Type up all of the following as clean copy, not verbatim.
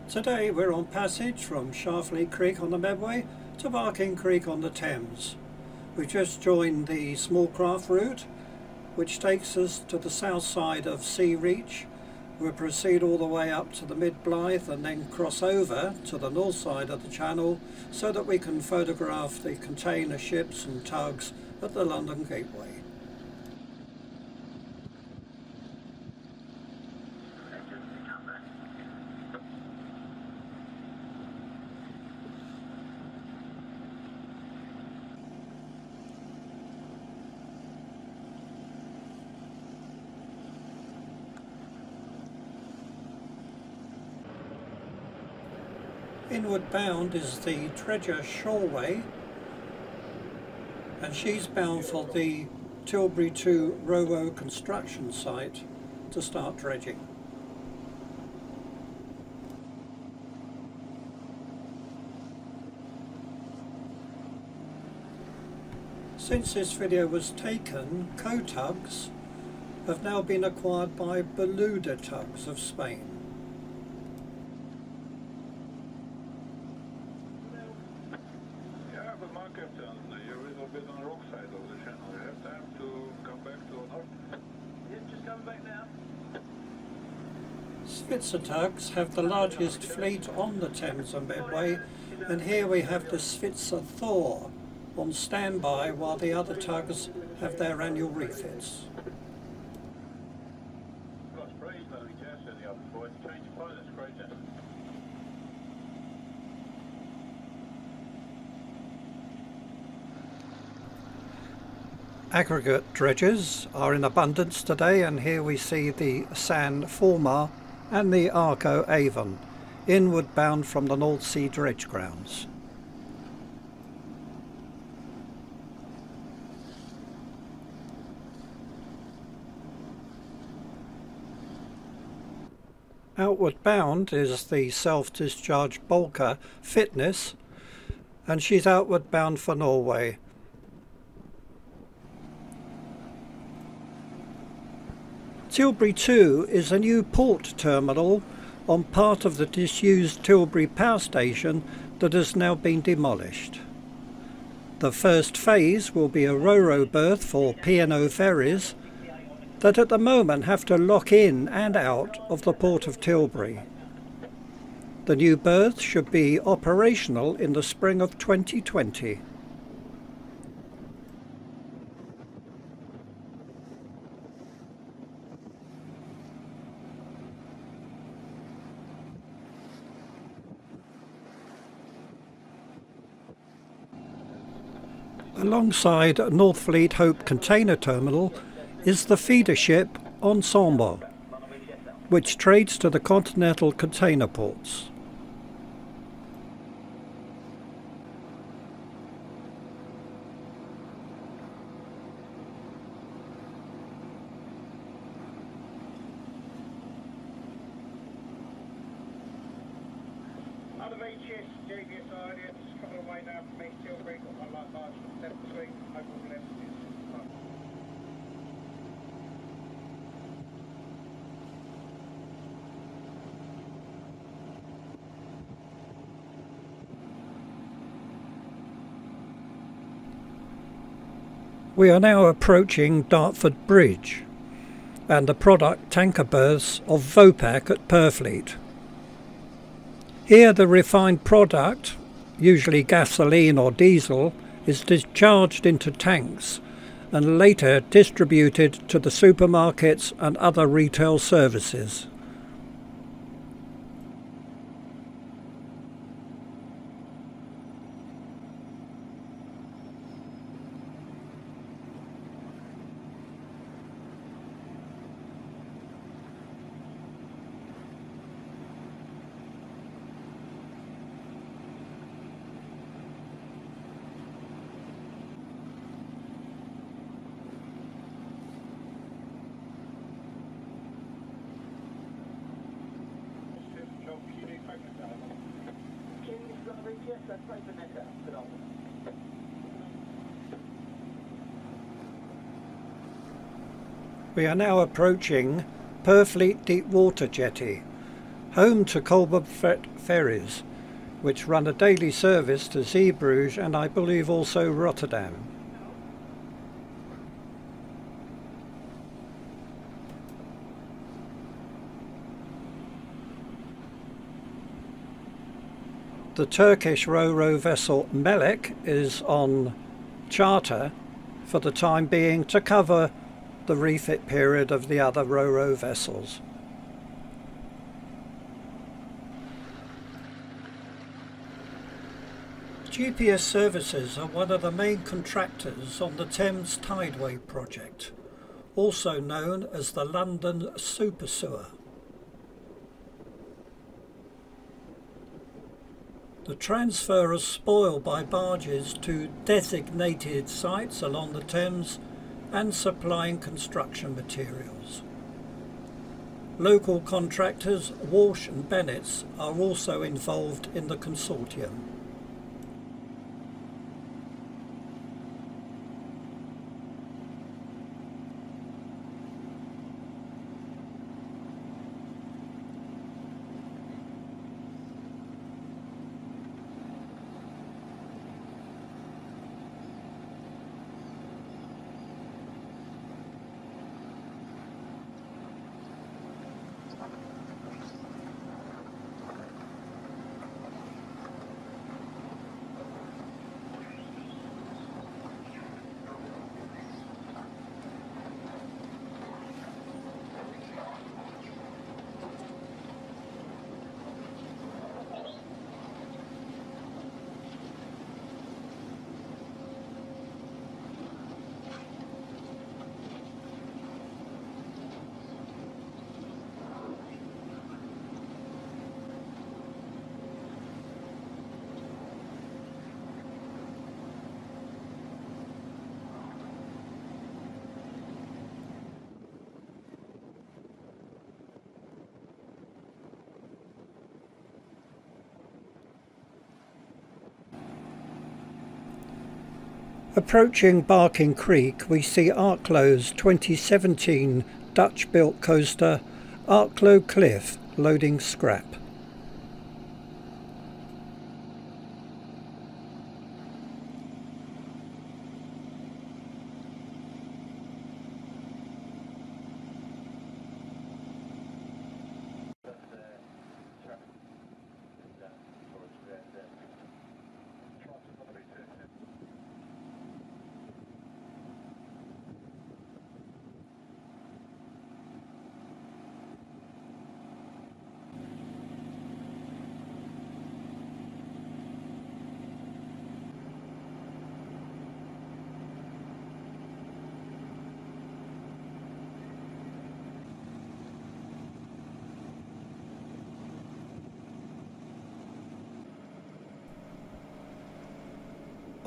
Today we're on passage from Sharfleet Creek on the Medway to Barking Creek on the Thames. We've just joined the small craft route which takes us to the south side of Sea Reach. We'll proceed all the way up to the Mid Blythe and then cross over to the north side of the channel so that we can photograph the container ships and tugs at the London Gateway. Inward bound is the Dredger Shoreway, and she's bound for the Tilbury to RoRo construction site to start dredging. Since this video was taken, co-tugs have now been acquired by Beluga Tugs of Spain. Switzer tugs have the largest fleet on the Thames and Medway, and here we have the Switzer Thor on standby while the other tugs have their annual refits. Aggregate dredgers are in abundance today, and here we see the San Forma and the Arco Avon, inward bound from the North Sea dredge grounds. Outward bound is the self-discharge bulker Fitness, and she's outward bound for Norway. Tilbury 2 is a new port terminal on part of the disused Tilbury power station that has now been demolished. The first phase will be a RoRo berth for P&O ferries that at the moment have to lock in and out of the port of Tilbury. The new berth should be operational in the spring of 2020. Alongside Northfleet Hope Container Terminal is the feeder ship Ensemble, which trades to the continental container ports. We are now approaching Dartford Bridge and the product tanker berths of Vopak at Purfleet. Here the refined product, usually gasoline or diesel, is discharged into tanks and later distributed to the supermarkets and other retail services. We are now approaching Purfleet Deep Water Jetty, home to Colborne ferries, which run a daily service to Zeebrugge and I believe also Rotterdam. The Turkish RoRo vessel Melek is on charter for the time being to cover the refit period of the other RoRo vessels. GPS Services are one of the main contractors on the Thames Tideway project, also known as the London Super Sewer. The transfer of spoil by barges to designated sites along the Thames and supplying construction materials. Local contractors Walsh and Bennett's are also involved in the consortium. Approaching Barking Creek, we see Arklow's 2017 Dutch-built coaster Arklow Cliff loading scrap.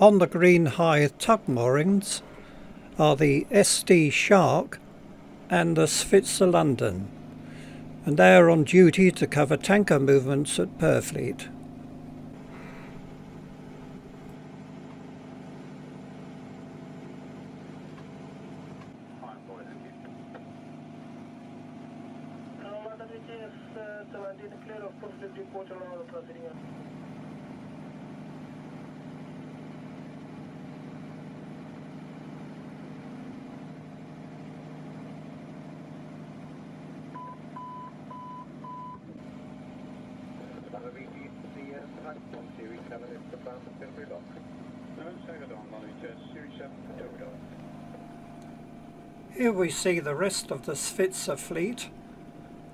On the Green High tug moorings are the SD Shark and the Svitzer London, and they are on duty to cover tanker movements at Purfleet. Here we see the rest of the Svitzer fleet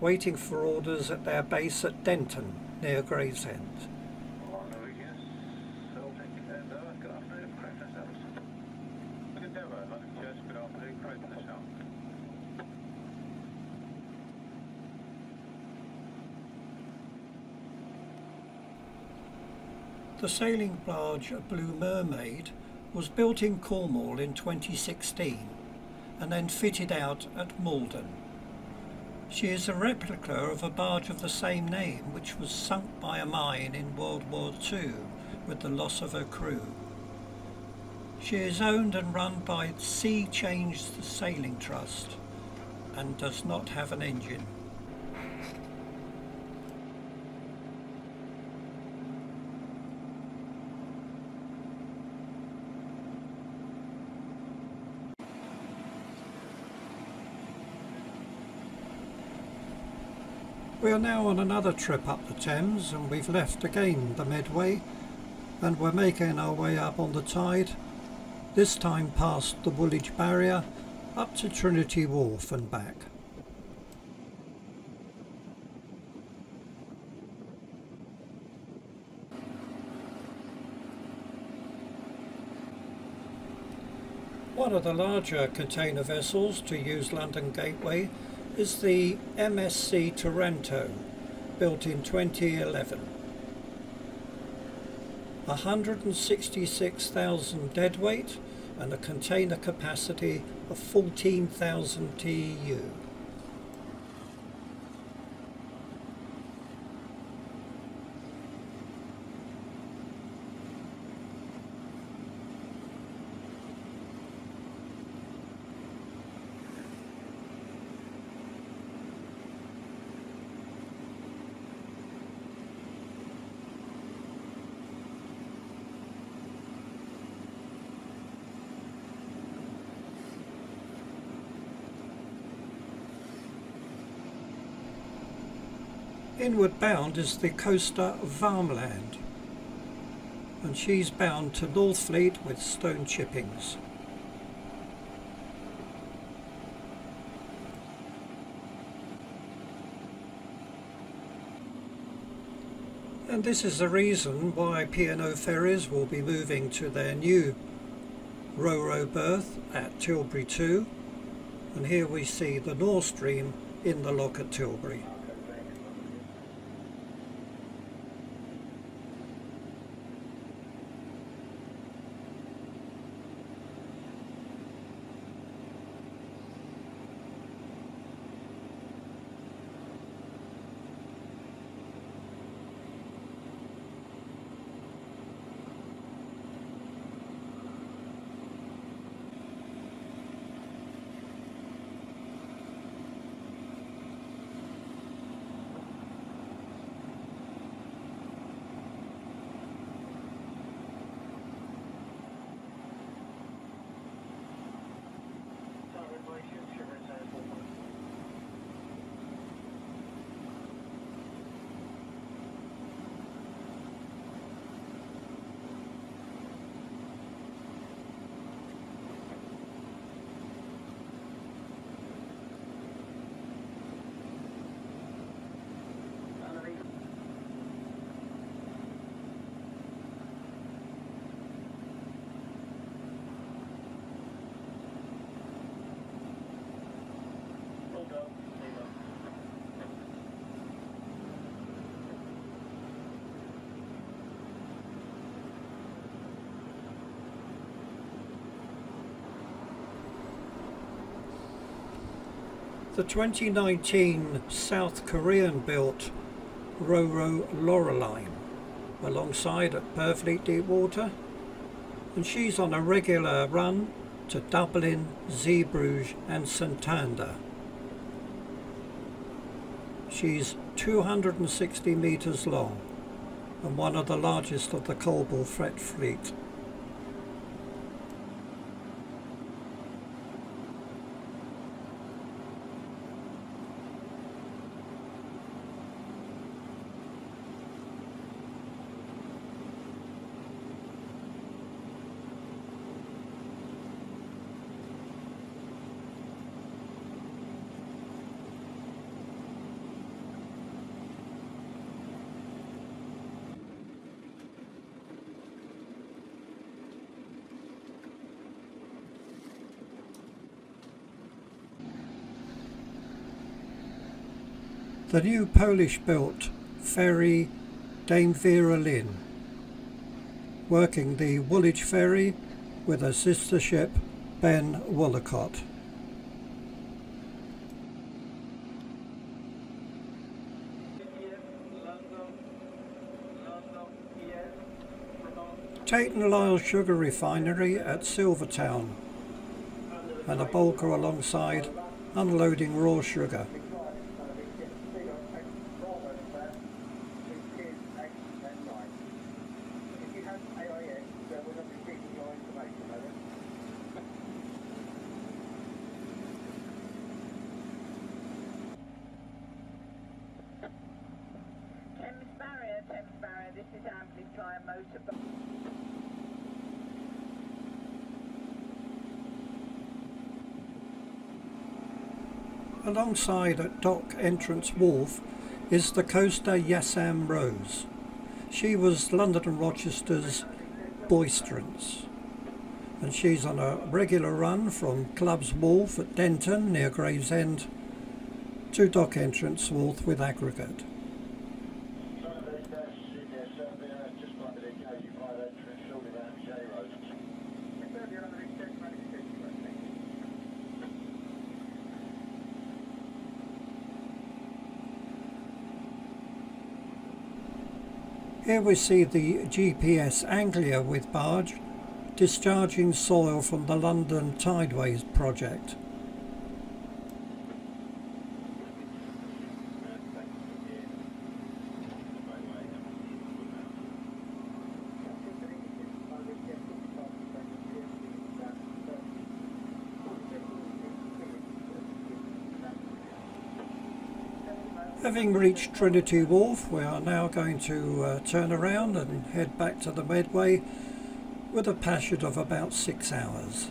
waiting for orders at their base at Denton near Gravesend. The sailing barge Blue Mermaid was built in Cornwall in 2016 and then fitted out at Malden. She is a replica of a barge of the same name which was sunk by a mine in World War II with the loss of her crew. She is owned and run by Sea Change Sailing Trust and does not have an engine. We are now on another trip up the Thames, and we've left again the Medway, and we're making our way up on the tide, this time past the Woolwich Barrier up to Trinity Wharf and back. One of the larger container vessels to use London Gateway is the MSC Taranto, built in 2011. 166,000 deadweight and a container capacity of 14,000 TEU. Inward bound is the coaster Varmland, and she's bound to Northfleet with stone chippings. And this is the reason why P&O ferries will be moving to their new RoRo berth at Tilbury 2, and here we see the North Stream in the lock at Tilbury. The 2019 South Korean built RoRo Loreline alongside at Purfleet Deepwater, and she's on a regular run to Dublin, Zeebrugge and Santander. She's 260 metres long and one of the largest of the Colball freight fleet. The new Polish-built ferry Dame Vera Lynn, working the Woolwich ferry with a sister ship Ben Wollicott. Tate and Lyle Sugar Refinery at Silvertown, and a bulker alongside unloading raw sugar. is amplifier motor. Alongside at Dock Entrance Wharf is the coaster Yassam Rose. She was London and Rochester's boisterance, and she's on a regular run from Club's Wharf at Denton near Gravesend to Dock Entrance Wharf with aggregate. Here we see the GPS Anglia with barge discharging soil from the London Tideways project. Having reached Trinity Wharf, we are now going to turn around and head back to the Medway with a passage of about 6 hours.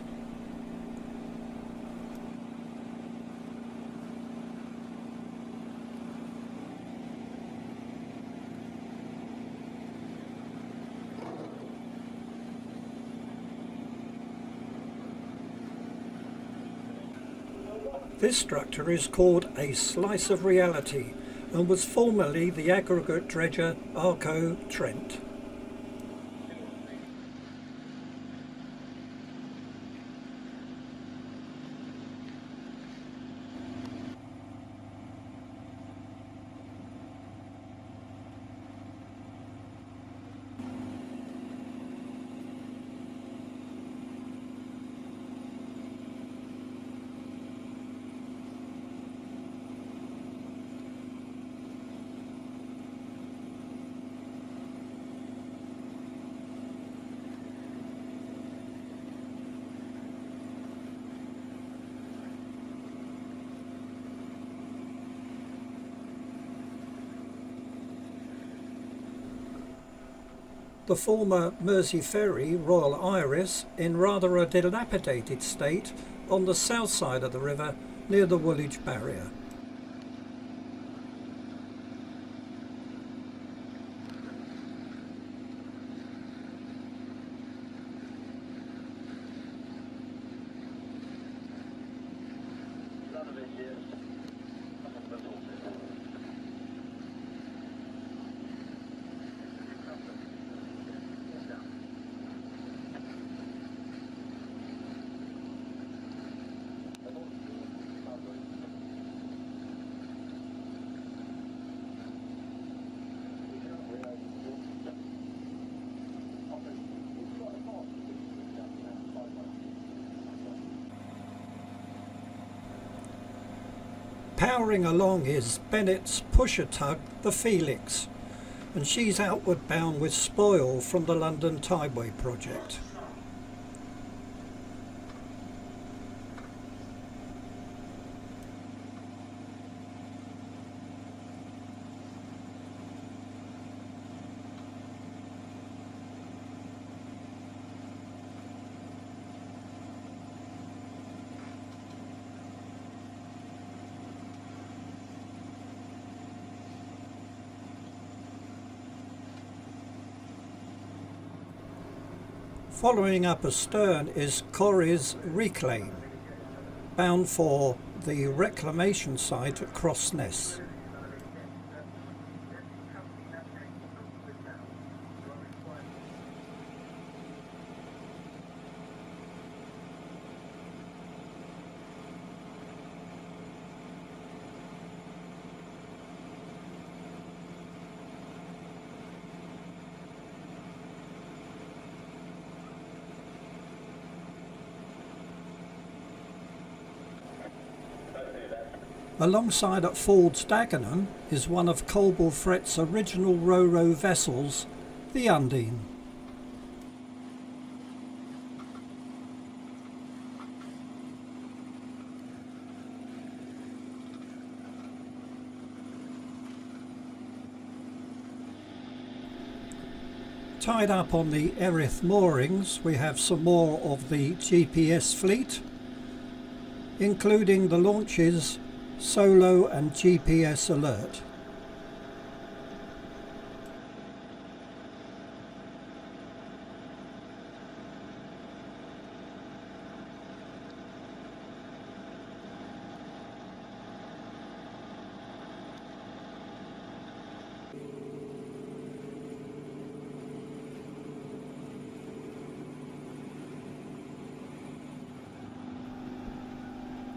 This structure is called a slice of reality and was formerly the aggregate dredger Arco Trent. The former Mersey ferry, Royal Iris, in rather a dilapidated state on the south side of the river near the Woolwich Barrier. Powering along is Bennett's pusher tug, the Felix, and she's outward bound with spoil from the London Tideway project. Following up astern is Corrie's Reclaim, bound for the reclamation site at Crossness. Alongside at Ford's Dagenham is one of Colbell Fret's original RoRo vessels, the Undine. Tied up on the Erith moorings, we have some more of the GPS fleet, including the launches Solo and GPS Alert.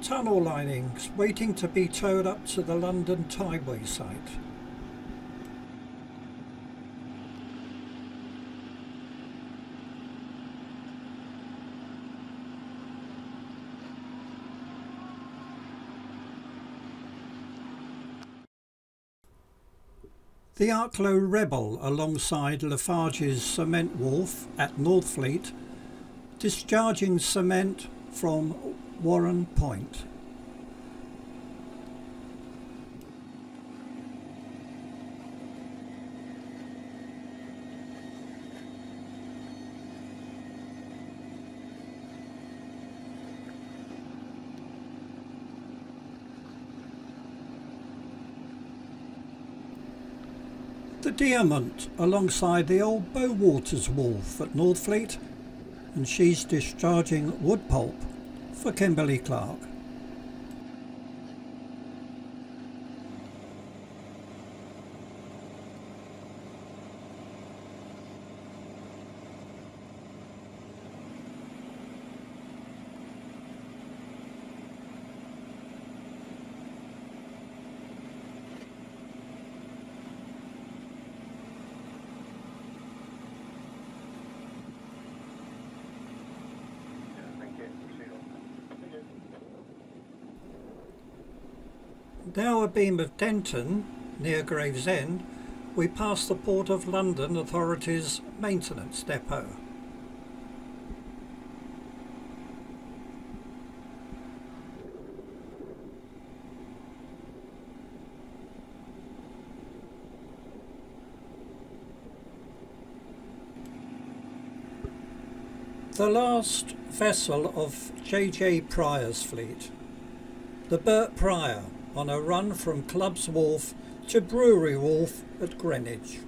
Tunnel linings waiting to be towed up to the London Tideway site. The Arklow Rebel alongside Lafarge's cement wharf at Northfleet, discharging cement from Warren Point. The Diamond alongside the old Bowwaters wharf at Northfleet, and she's discharging wood pulp for Kimberly Clark. Now abeam of Denton, near Gravesend, we pass the Port of London Authority's maintenance depot. The last vessel of J.J. Pryor's fleet, the Bert Pryor, on a run from Club's Wharf to Brewery Wharf at Greenwich.